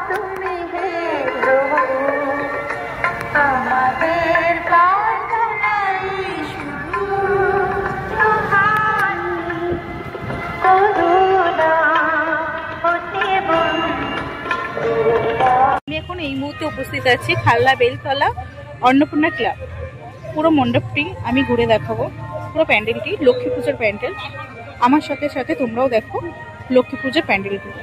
তুমি হে প্রভু, আমাদের প্রার্থনাই শুধু তোমারই করুণা হতে আমি এখন এই মুহূর্তে উপস্থিত আছি খাল্লা বেলতলা অন্নপূর্ণা ক্লাব। পুরো মণ্ডপটি আমি ঘুরে দেখাবো, পুরো প্যান্ডেলটি লক্ষ্মী পুজোর প্যান্ডেল। আমার সাথে সাথে তোমরাও দেখো লক্ষ্মী পুজোর প্যান্ডেলগুলো।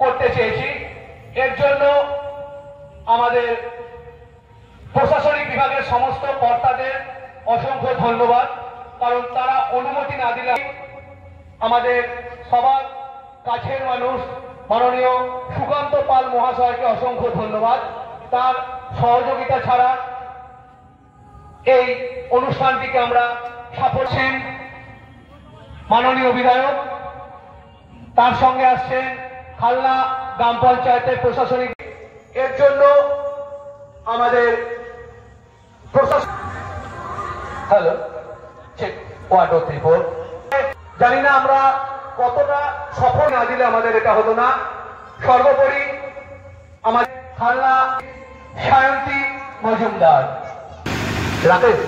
করতে চেয়েছি, এর জন্য আমাদের প্রশাসনিক বিভাগের সমস্ত কর্তাদের অসংখ্য ধন্যবাদ, কারণ তারা অনুমতি না দিলে আমাদের সবার কাছের মানুষ মাননীয় সুকান্ত পাল মহাশয়কে অসংখ্য ধন্যবাদ। তার সহযোগিতা ছাড়া এই অনুষ্ঠানটিকে আমরা সফল ছিলেন মাননীয় বিধায়ক, তার সঙ্গে আসছেন খালনা গ্রাম পঞ্চায়েতের প্রশাসনিক। এর জন্য আমাদের প্রশাসন হ্যালো চেক 1 2 3 4 জানি না আমরা কতটা সফল না দিলে আমাদের এটা হতো না। সর্বোপরি আমাদের খালনা সায়ন্তী মজুমদার রাকেশ